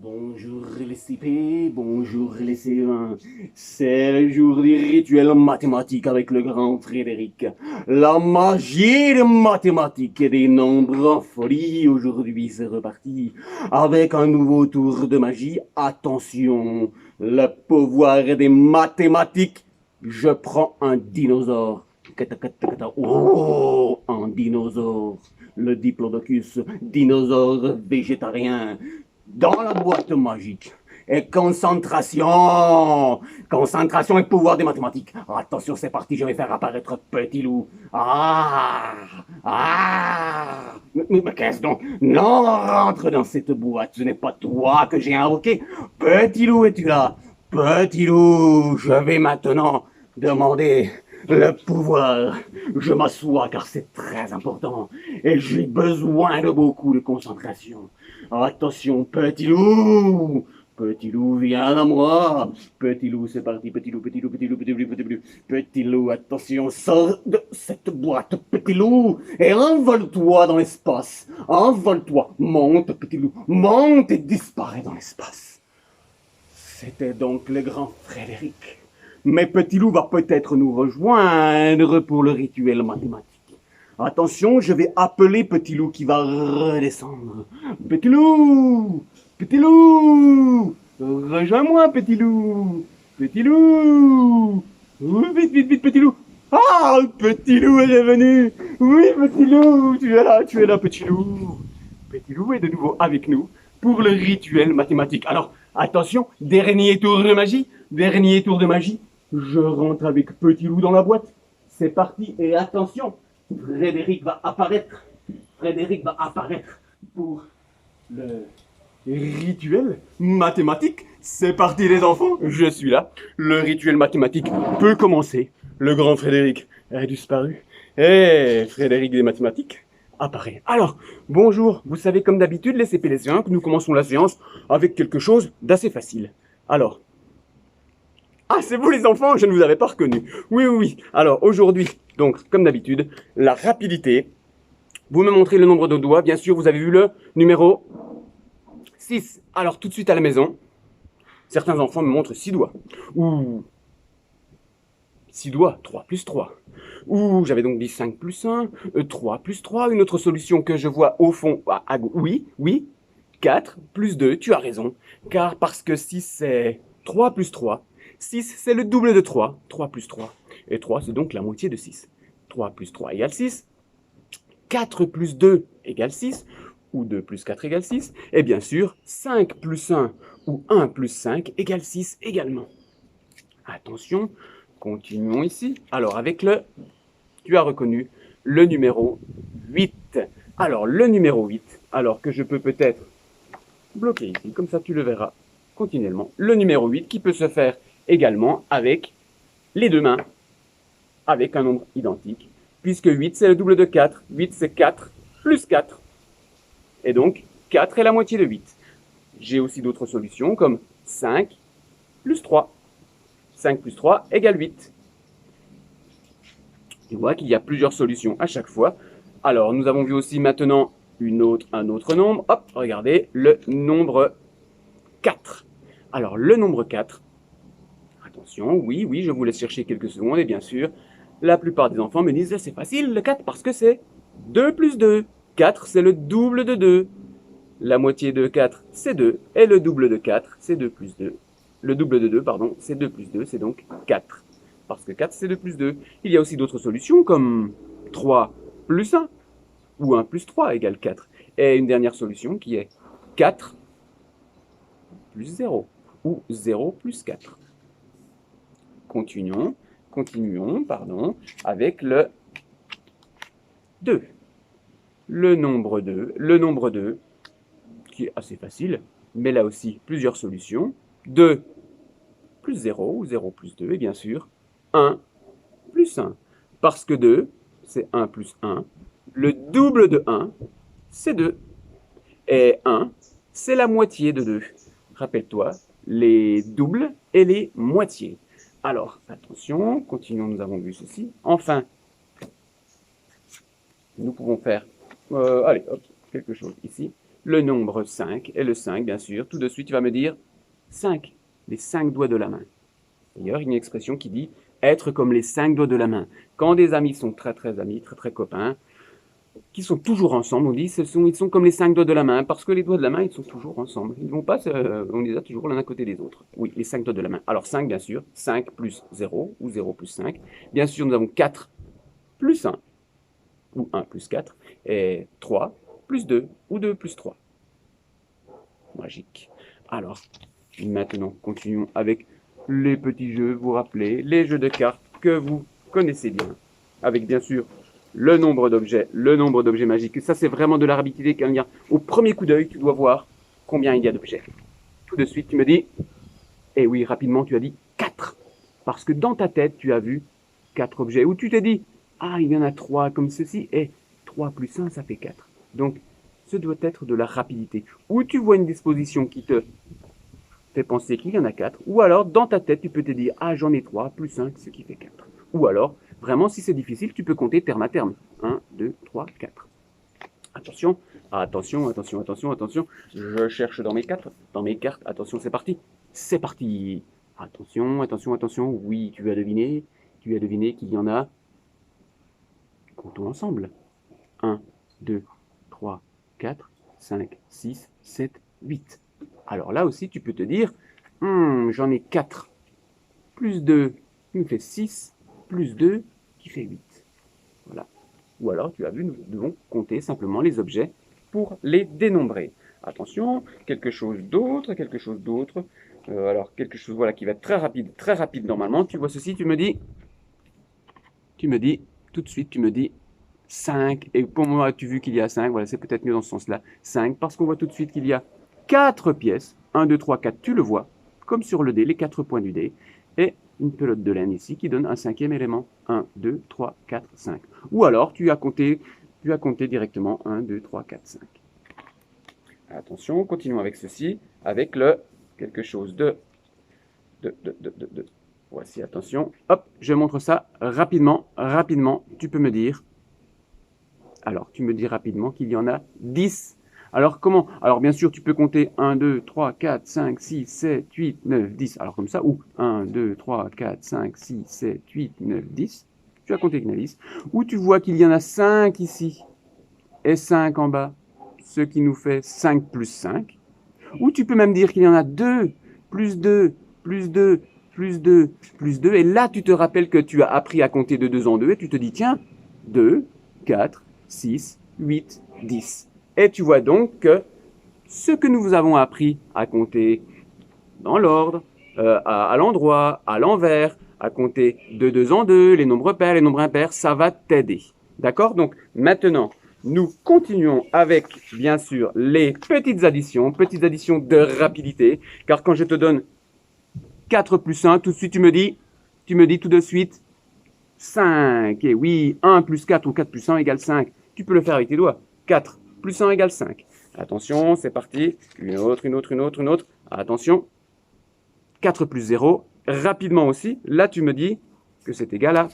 Bonjour les CP, bonjour les C1. C'est le jour du rituel mathématique avec le grand Frédéric. La magie des mathématiques et des nombres en folie. Aujourd'hui, c'est reparti avec un nouveau tour de magie. Attention, le pouvoir des mathématiques. Je prends un dinosaure. Oh, un dinosaure. Le diplodocus, dinosaure végétarien dans la boîte magique. Et concentration. Concentration et pouvoir des mathématiques. Attention, c'est parti, je vais faire apparaître Petit Loup. Mais qu'est-ce donc? Non, rentre dans cette boîte, ce n'est pas toi que j'ai invoqué. Petit Loup, es-tu là? Petit Loup, je vais maintenant demander le pouvoir. Je m'assois car c'est très important et j'ai besoin de beaucoup de concentration. Attention, petit loup! Petit loup, viens à moi! Petit loup, c'est parti, petit loup, petit loup, petit loup, petit loup, petit loup. Petit loup, attention, sors de cette boîte, petit loup, et envole-toi dans l'espace. Envole-toi, monte, petit loup, monte et disparaît dans l'espace. C'était donc le grand Frédéric. Mais Petit Loup va peut-être nous rejoindre pour le rituel mathématique. Attention, je vais appeler Petit Loup qui va redescendre. Petit Loup! Petit Loup! Rejoins-moi, Petit Loup! Petit Loup! Oui, vite, vite, vite, Petit Loup! Ah, Petit Loup est revenu! Oui, Petit Loup, tu es là, Petit Loup! Petit Loup est de nouveau avec nous pour le rituel mathématique. Alors, attention, dernier tour de magie, dernier tour de magie. Je rentre avec Petit Loup dans la boîte. C'est parti et attention, Frédéric va apparaître. Frédéric va apparaître pour le rituel mathématique. C'est parti les enfants, je suis là. Le rituel mathématique peut commencer. Le grand Frédéric a disparu. Et Frédéric des mathématiques apparaît. Alors, bonjour, vous savez comme d'habitude les CP les C1 que nous commençons la séance avec quelque chose d'assez facile. Alors, ah, c'est vous les enfants, je ne vous avais pas reconnu. Oui, oui, oui. Alors, aujourd'hui, donc, comme d'habitude, la rapidité. Vous me montrez le nombre de doigts. Bien sûr, vous avez vu le numéro 6. Alors, tout de suite à la maison, certains enfants me montrent 6 doigts. Ou 6 doigts, 3 plus 3. Ou j'avais donc dit 5 plus 1, 3 plus 3. Une autre solution que je vois au fond, oui, oui, 4 plus 2, tu as raison. Car parce que 6 c'est 3 plus 3. 6 c'est le double de 3, 3 plus 3. Et 3 c'est donc la moitié de 6. 3 plus 3 égale 6. 4 plus 2 égale 6. Ou 2 plus 4 égale 6. Et bien sûr, 5 plus 1 ou 1 plus 5 égale 6 également. Attention, continuons ici. Alors avec tu as reconnu le numéro 8. Alors le numéro 8, alors que je peux peut-être bloquer ici, comme ça tu le verras continuellement. Le numéro 8 qui peut se faire également avec les deux mains, avec un nombre identique, puisque 8 c'est le double de 4. 8 c'est 4 plus 4. Et donc 4 est la moitié de 8. J'ai aussi d'autres solutions comme 5 plus 3. 5 plus 3 égale 8. Tu vois qu'il y a plusieurs solutions à chaque fois. Alors, nous avons vu aussi maintenant un autre nombre. Hop, regardez, le nombre 4. Alors, le nombre 4, attention, oui, oui, je vous laisse chercher quelques secondes. Et bien sûr, la plupart des enfants me disent, c'est facile, le 4, parce que c'est 2 plus 2. 4, c'est le double de 2. La moitié de 4, c'est 2. Et le double de 4, c'est 2 plus 2. Le double de 2, pardon, c'est 2 plus 2, c'est donc 4. Parce que 4, c'est 2 plus 2. Il y a aussi d'autres solutions, comme 3 plus 1, ou 1 plus 3 égale 4. Et une dernière solution qui est 4 plus 0, ou 0 plus 4. Continuons, avec le 2. Le nombre 2, qui est assez facile, mais là aussi plusieurs solutions. 2 plus 0, ou 0 plus 2, et bien sûr, 1 plus 1. Parce que 2, c'est 1 plus 1. Le double de 1, c'est 2. Et 1, c'est la moitié de 2. Rappelle-toi, les doubles et les moitiés. Alors, attention, continuons, nous avons vu ceci. Enfin, nous pouvons faire, allez, hop, quelque chose ici. le nombre 5, et le 5, bien sûr, tout de suite, tu vas me dire 5, les 5 doigts de la main. D'ailleurs, il y a une expression qui dit être comme les 5 doigts de la main. Quand des amis sont très très amis, très très copains, qui sont toujours ensemble, on dit ils sont comme les 5 doigts de la main, parce que les doigts de la main, ils sont toujours ensemble. Ils vont pas, on les a toujours l'un à côté des autres. Oui, les 5 doigts de la main. Alors 5, bien sûr, 5 plus 0, ou 0 plus 5. Bien sûr, nous avons 4 plus 1, ou 1 plus 4, et 3 plus 2, ou 2 plus 3. Magique. Alors, maintenant, continuons avec les petits jeux, vous rappelez, les jeux de cartes que vous connaissez bien, avec bien sûr le nombre d'objets magiques. Ça, c'est vraiment de la rapidité. Au premier coup d'œil, tu dois voir combien il y a d'objets. Tout de suite, tu me dis, et oui, rapidement, tu as dit 4. Parce que dans ta tête, tu as vu 4 objets. Ou tu t'es dit, ah, il y en a 3 comme ceci, et 3 plus 1, ça fait 4. Donc, ce doit être de la rapidité. Ou tu vois une disposition qui te fait penser qu'il y en a 4. Ou alors, dans ta tête, tu peux te dire, ah, j'en ai 3 plus 5, ce qui fait 4. Ou alors, vraiment, si c'est difficile, tu peux compter terme à terme. 1, 2, 3, 4. Attention, attention, attention, attention, attention. Je cherche dans mes cartes. Attention, c'est parti. C'est parti. Attention, attention, attention. Oui, tu as deviné qu'il y en a. Comptons ensemble. 1, 2, 3, 4, 5, 6, 7, 8. Alors là aussi, tu peux te dire, j'en ai 4. Plus 2 qui me fait 6, plus 2 qui fait 8. Voilà. Ou alors, tu as vu, nous devons compter simplement les objets pour les dénombrer. Attention, quelque chose d'autre. Alors, quelque chose voilà, qui va être très rapide normalement. Tu vois ceci, tu me dis, tout de suite, tu me dis 5. Et pour moi, as-tu vu qu'il y a 5? Voilà, c'est peut-être mieux dans ce sens-là. 5, parce qu'on voit tout de suite qu'il y a 4 pièces. 1, 2, 3, 4, tu le vois, comme sur le dé, les 4 points du dé. Et une pelote de laine ici qui donne un 5e élément. 1, 2, 3, 4, 5. Ou alors, tu as compté directement 1, 2, 3, 4, 5. Attention, continuons avec ceci, avec le quelque chose de. Voici, attention. Hop, je montre ça rapidement. Tu peux me dire. Alors, tu me dis rapidement qu'il y en a 10. Alors, comment? Alors, bien sûr, tu peux compter 1, 2, 3, 4, 5, 6, 7, 8, 9, 10. Alors, comme ça, ou 1, 2, 3, 4, 5, 6, 7, 8, 9, 10. Tu as compté qu'il y en a 10. Ou tu vois qu'il y en a 5 ici et 5 en bas, ce qui nous fait 5 plus 5. Ou tu peux même dire qu'il y en a 2, plus 2, plus 2, plus 2, plus 2. Et là, tu te rappelles que tu as appris à compter de 2 en 2 et tu te dis, tiens, 2, 4, 6, 8, 10. Et tu vois donc que ce que nous vous avons appris à compter dans l'ordre, à l'endroit, à l'envers, à compter de 2 en 2, les nombres pairs, les nombres impairs, ça va t'aider. D'accord? Donc maintenant, nous continuons avec, bien sûr, les petites additions de rapidité, car quand je te donne 4 plus 1, tout de suite tu me dis tout de suite 5. Et oui, 1 plus 4 ou 4 plus 1 égale 5. Tu peux le faire avec tes doigts. 4 plus 1 égale 5. Attention, c'est parti. Une autre. Attention. 4 plus 0. Rapidement aussi. Là, tu me dis que c'est égal à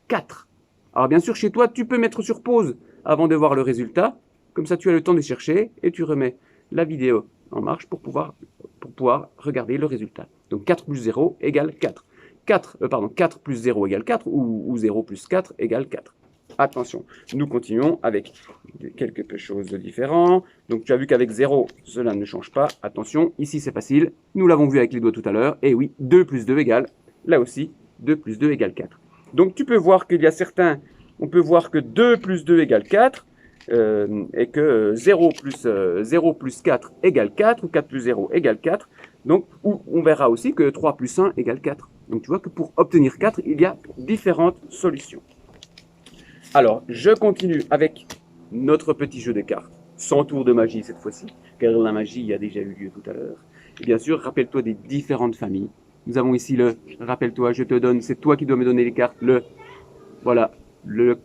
4. Alors, bien sûr, chez toi, tu peux mettre sur pause avant de voir le résultat. Comme ça, tu as le temps de chercher et tu remets la vidéo en marche pour pouvoir regarder le résultat. Donc, 4 plus 0 égale 4. 4 plus 0 égale 4 ou 0 plus 4 égale 4. Attention, nous continuons avec quelque chose de différent. Donc tu as vu qu'avec 0, cela ne change pas. Attention, ici c'est facile. Nous l'avons vu avec les doigts tout à l'heure. Et oui, 2 plus 2 égale, là aussi, 2 plus 2 égale 4. Donc tu peux voir qu'il y a certains, on peut voir que 2 plus 2 égale 4. Et que 0 plus 4 égale 4, ou 4 plus 0 égale 4. Donc, on verra aussi que 3 plus 1 égale 4. Donc, tu vois que pour obtenir 4, il y a différentes solutions. Alors, je continue avec notre petit jeu de cartes, sans tour de magie cette fois-ci, car la magie a déjà eu lieu tout à l'heure. Et bien sûr, rappelle-toi des différentes familles. Nous avons ici rappelle-toi, je te donne, c'est toi qui dois me donner les cartes, voilà, le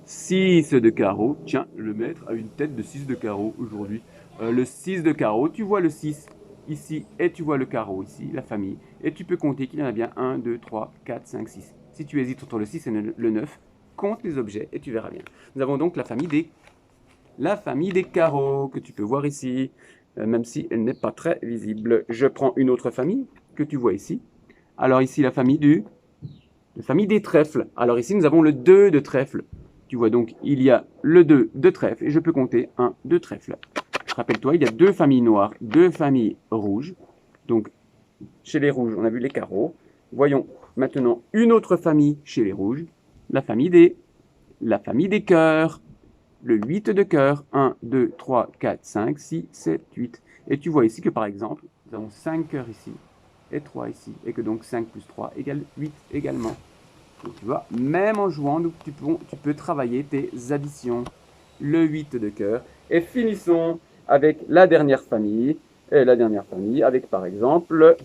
6 de carreau. Tiens, le maître a une tête de 6 de carreau aujourd'hui. Le 6 de carreau, tu vois le 6 ici et tu vois le carreau ici, la famille. Et tu peux compter qu'il y en a bien 1, 2, 3, 4, 5, 6. Si tu hésites entre le 6 et le 9, compte les objets et tu verras bien. Nous avons donc la famille des la famille des carreaux, que tu peux voir ici, même si elle n'est pas très visible. Je prends une autre famille que tu vois ici. Alors ici, la famille des trèfles. Alors ici, nous avons le 2 de trèfle. Tu vois donc, il y a le 2 de trèfle et je peux compter 1 de trèfle. Rappelle-toi, il y a 2 familles noires, 2 familles rouges. Donc, chez les rouges, on a vu les carreaux. Voyons maintenant une autre famille chez les rouges, la famille des cœurs. Le 8 de cœur, 1, 2, 3, 4, 5, 6, 7, 8. Et tu vois ici que par exemple, nous avons 5 cœurs ici et 3 ici. Et que donc 5 plus 3 égale 8 également. Donc tu vois, même en jouant, tu peux travailler tes additions. Le 8 de cœur. Et finissons avec la dernière famille. Et la dernière famille avec par exemple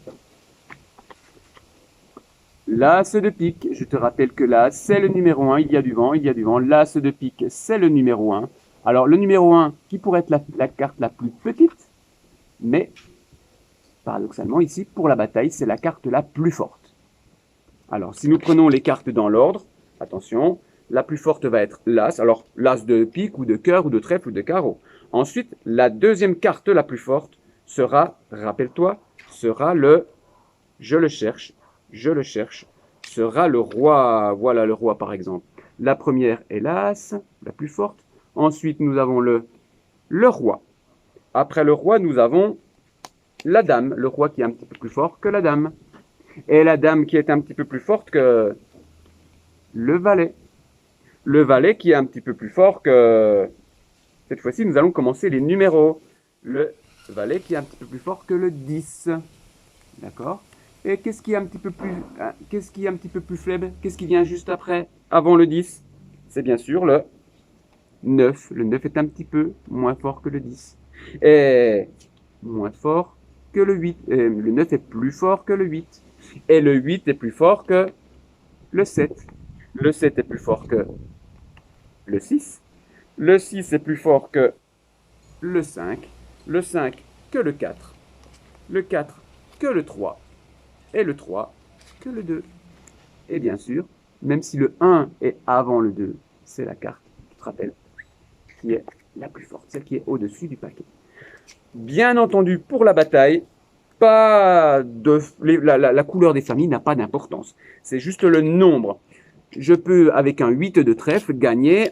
l'as de pique. Je te rappelle que l'as, c'est le numéro 1. Il y a du vent, il y a du vent. L'as de pique, c'est le numéro 1. Alors, le numéro 1, qui pourrait être la carte la plus petite, mais paradoxalement, ici, pour la bataille, c'est la carte la plus forte. Alors, si nous prenons les cartes dans l'ordre, attention, la plus forte va être l'as. Alors, l'as de pique ou de cœur ou de trèfle ou de carreau. Ensuite, la deuxième carte la plus forte sera, rappelle-toi, sera le « je le cherche », sera le roi. Voilà le roi par exemple. La première est l'as, la plus forte. Ensuite, nous avons le roi. Après le roi, nous avons la dame. Le roi qui est un petit peu plus fort que la dame. Et la dame qui est un petit peu plus forte que le valet. Le valet qui est un petit peu plus fort que... Cette fois-ci, nous allons commencer les numéros. Le valet qui est un petit peu plus fort que le 10. D'accord ? Et qu'est-ce qui est un petit peu plus faible? Qu'est-ce qui vient juste après, avant le 10? C'est bien sûr le 9. Le 9 est un petit peu moins fort que le 10. Et moins fort que le 8. Et le 9 est plus fort que le 8. Et le 8 est plus fort que le 7. Le 7 est plus fort que le 6. Le 6 est plus fort que le 5. Le 5 que le 4. Le 4 que le 3. Et le 3 que le 2. Et bien sûr, même si le 1 est avant le 2, c'est la carte, tu te rappelles, qui est la plus forte, celle qui est au-dessus du paquet. Bien entendu, pour la bataille, la couleur des familles n'a pas d'importance. C'est juste le nombre. Je peux, avec un 8 de trèfle, gagner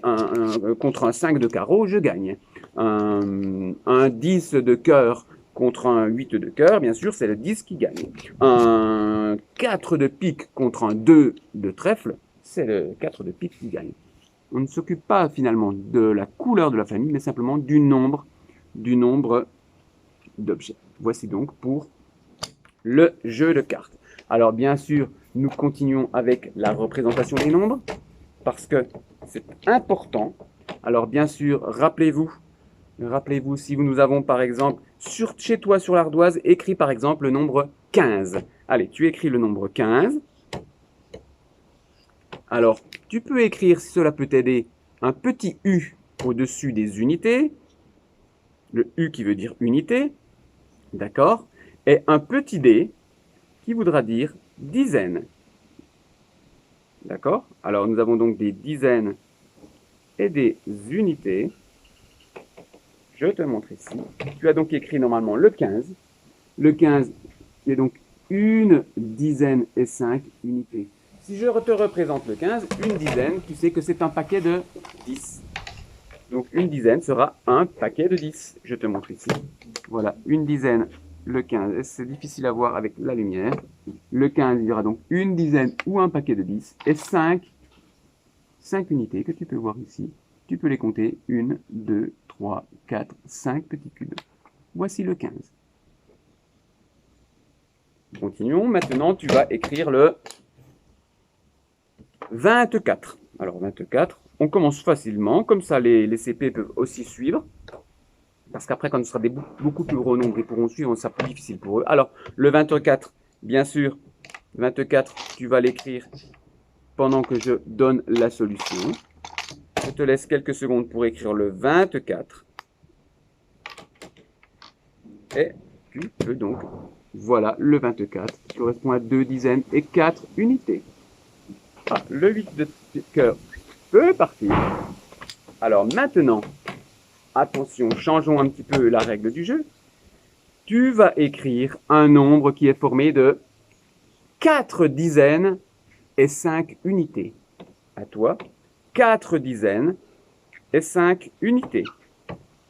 contre un 5 de carreau, je gagne. Un 10 de cœur contre un 8 de cœur, bien sûr, c'est le 10 qui gagne. Un 4 de pique contre un 2 de trèfle, c'est le 4 de pique qui gagne. On ne s'occupe pas finalement de la couleur de la famille, mais simplement du nombre d'objets. Voici donc pour le jeu de cartes. Alors bien sûr, nous continuons avec la représentation des nombres, parce que c'est important. Alors bien sûr, rappelez-vous, si nous avons par exemple, chez toi sur l'ardoise, écrit par exemple le nombre 15. Allez, tu écris le nombre 15. Alors, tu peux écrire, si cela peut t'aider, un petit U au-dessus des unités. Le U qui veut dire unité. D'accord? Et un petit D qui voudra dire dizaine. D'accord? Alors, nous avons donc des dizaines et des unités. Je te montre ici. Tu as donc écrit normalement le 15. Le 15 qui est donc une dizaine et 5 unités. Si je te représente le 15, une dizaine, tu sais que c'est un paquet de 10. Donc une dizaine sera un paquet de 10. Je te montre ici. Voilà, une dizaine, le 15. C'est difficile à voir avec la lumière. Le 15, il y aura donc une dizaine ou un paquet de 10. Et 5 unités que tu peux voir ici. Tu peux les compter. 1, 2, 3, 4, 5 petits cubes. Voici le 15. Continuons. Maintenant, tu vas écrire le 24. Alors 24, on commence facilement, comme ça les CP peuvent aussi suivre. Parce qu'après, quand ce sera des beaucoup plus gros nombres, ils pourront suivre, ça sera plus difficile pour eux. Alors, le 24, bien sûr, 24, tu vas l'écrire pendant que je donne la solution. Je te laisse quelques secondes pour écrire le 24. Et tu peux donc, voilà, le 24, qui correspond à 2 dizaines et 4 unités. Ah, le 8 de cœur peut partir. Alors maintenant, attention, changeons un petit peu la règle du jeu. Tu vas écrire un nombre qui est formé de 4 dizaines et 5 unités. À toi, 4 dizaines et 5 unités.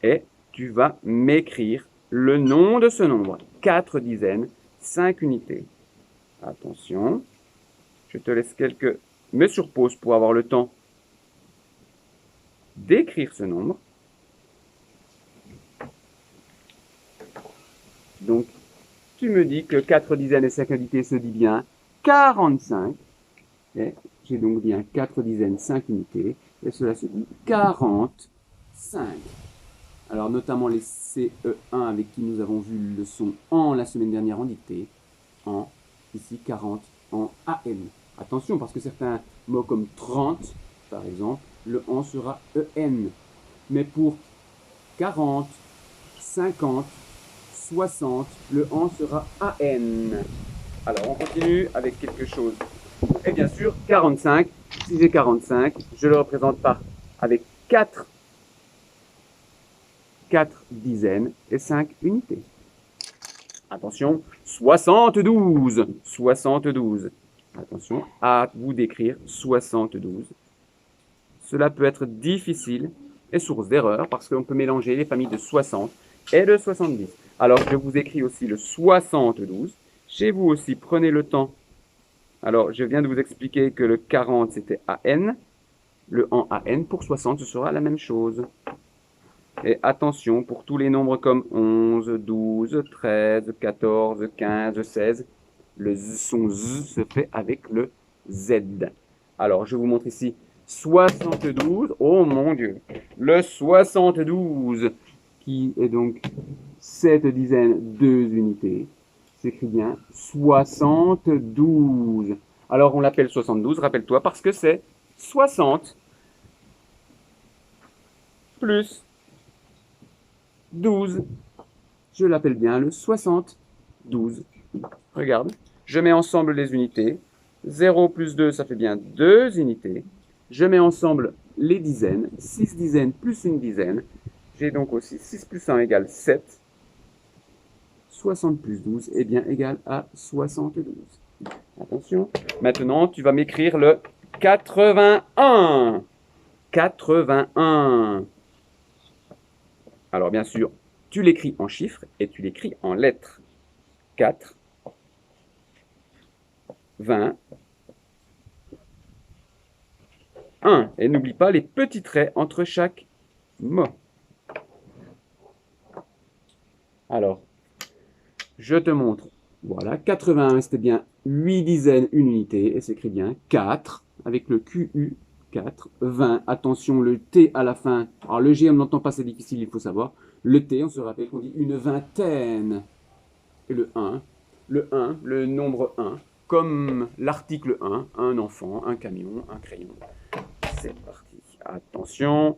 Et tu vas m'écrire le nom de ce nombre. 4 dizaines, 5 unités. Attention, je te laisse mets sur pause pour avoir le temps d'écrire ce nombre. Donc, tu me dis que 4 dizaines et 5 unités se dit bien 45. Et j'ai donc bien 4 dizaines, 5 unités. Et cela se dit 45. Alors, notamment les CE1 avec qui nous avons vu le son en la semaine dernière en dictée. En, ici 40, en AM. Attention, parce que certains mots comme 30, par exemple, le en sera EN. Mais pour 40, 50, 60, le en sera AN. Alors, on continue avec quelque chose. Et bien sûr, 45, si j'ai 45, je le représente avec 4 dizaines et 5 unités. Attention, 72, 72. Attention, à vous d'écrire 72. Cela peut être difficile et source d'erreur parce qu'on peut mélanger les familles de 60 et de 70. Alors, je vous écris aussi le 72. Chez vous aussi, prenez le temps. Alors, je viens de vous expliquer que le 40, c'était AN. Le en AN, pour 60, ce sera la même chose. Et attention, pour tous les nombres comme 11, 12, 13, 14, 15, 16, le son Z se fait avec le Z. Alors, je vous montre ici 72. Oh mon Dieu! Le 72, qui est donc 7 dizaines, 2 unités, s'écrit bien 72. Alors, on l'appelle 72, rappelle-toi, parce que c'est 60 plus 12. Je l'appelle bien le 72. Regarde, je mets ensemble les unités. 0 plus 2, ça fait bien 2 unités. Je mets ensemble les dizaines. 6 dizaines plus une dizaine. J'ai donc aussi 6 plus 1 égale 7. 60 plus 12 est bien égal à 72. Attention. Maintenant, tu vas m'écrire le 81. 81. Alors, bien sûr, tu l'écris en chiffres et tu l'écris en lettres. 4, 20, 1. Et n'oublie pas les petits traits entre chaque mot. Alors, je te montre. Voilà, 81, c'était bien 8 dizaines, une unité, et s'écrit bien 4, avec le QU, 4, 20, attention, le T à la fin. Alors, le G, on n'entend pas, c'est difficile, il faut savoir. Le T, on se rappelle qu'on dit une vingtaine. Et le 1, le nombre 1, comme l'article 1, un enfant, un camion, un crayon. C'est parti. Attention,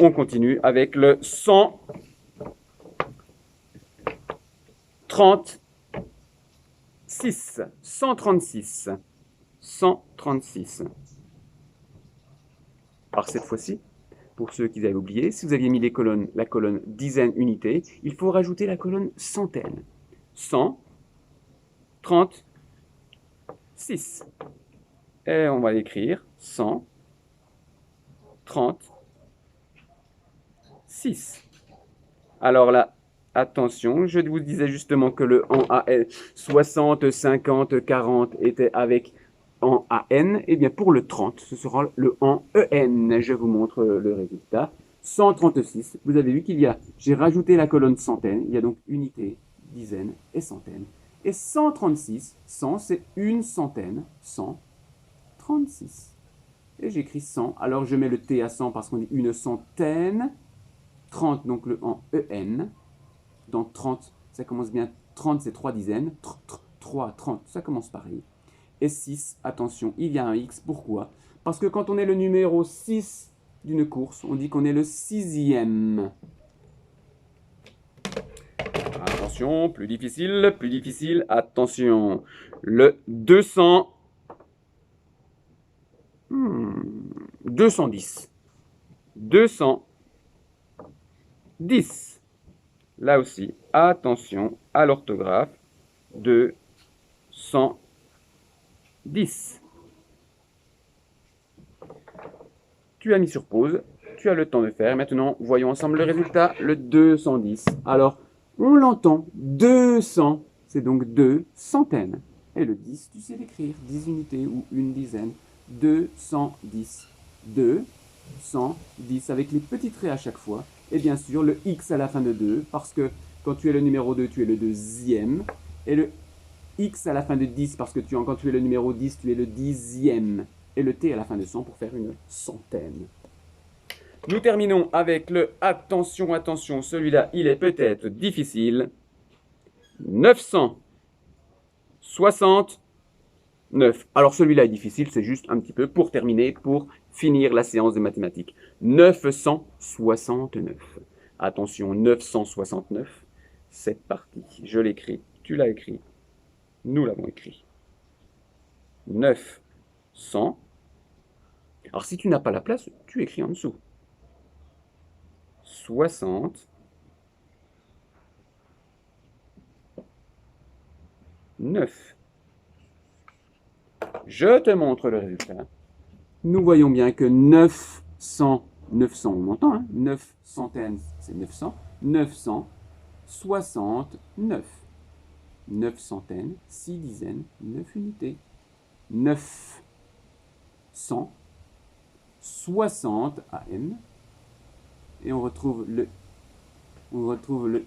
on continue avec le 136. 136. 136. Alors cette fois-ci, pour ceux qui avaient oublié, si vous aviez mis la colonne dizaine, unité, il faut rajouter la colonne centaine. 136. Et on va l'écrire 136. Alors là, attention, je vous disais justement que le en AN 60, 50, 40 était avec en AN. Et bien pour le 30, ce sera le en EN. Je vous montre le résultat. 136, vous avez vu j'ai rajouté la colonne centaine. Il y a donc unité, dizaine et centaine. Et 136, 100 c'est une centaine, 136. Et j'écris 100, alors je mets le T à 100 parce qu'on dit une centaine. 30, donc le en EN. Dans 30, ça commence bien. 30, c'est 3 dizaines. 3, 30, ça commence pareil. Et 6, attention, il y a un X. Pourquoi? Parce que quand on est le numéro 6 d'une course, on dit qu'on est le 6e. Attention, plus difficile, attention. Le 200. 210. 10. Là aussi, attention à l'orthographe. 210. Tu as mis sur pause, tu as le temps de faire. Maintenant, voyons ensemble le résultat, le 210. Alors, on l'entend, 200, c'est donc 2 centaines. Et le 10, tu sais l'écrire, 10 unités ou une dizaine. 210. 210 avec les petits traits à chaque fois. Et bien sûr, le X à la fin de 2, parce que quand tu es le numéro 2, tu es le deuxième. Et le X à la fin de 10, parce que quand tu es le numéro 10, tu es le dixième. Et le T à la fin de 100 pour faire une centaine. Nous terminons avec le attention, attention, celui-là, il est peut-être difficile. 969. Alors celui-là est difficile, c'est juste un petit peu pour terminer, pour finir la séance de mathématiques. 969. Attention, 969. C'est parti. Je l'écris, tu l'as écrit, nous l'avons écrit. 900. Alors si tu n'as pas la place, tu écris en dessous. 60. 9. Je te montre le résultat. Nous voyons bien que 900, on entend, hein, 9 centaines, c'est 900, 969. 9 centaines, 6 dizaines, 9 unités. 960 AM. Et on retrouve le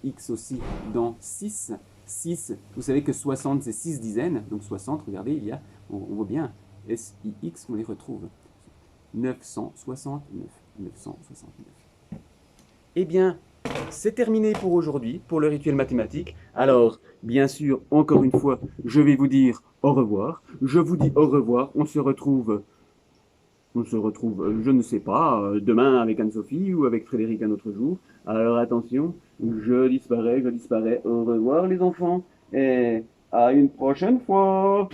X aussi dans 6. 6, vous savez que 60 c'est 6 dizaines, donc 60, regardez, il y a, on voit bien, SIX, on les retrouve. 969. 969. Eh bien, c'est terminé pour aujourd'hui, pour le rituel mathématique. Alors, bien sûr, encore une fois, je vais vous dire au revoir. Je vous dis au revoir, on se retrouve, je ne sais pas, demain avec Anne-Sophie ou avec Frédéric un autre jour. Alors attention, je disparais. Au revoir les enfants et à une prochaine fois.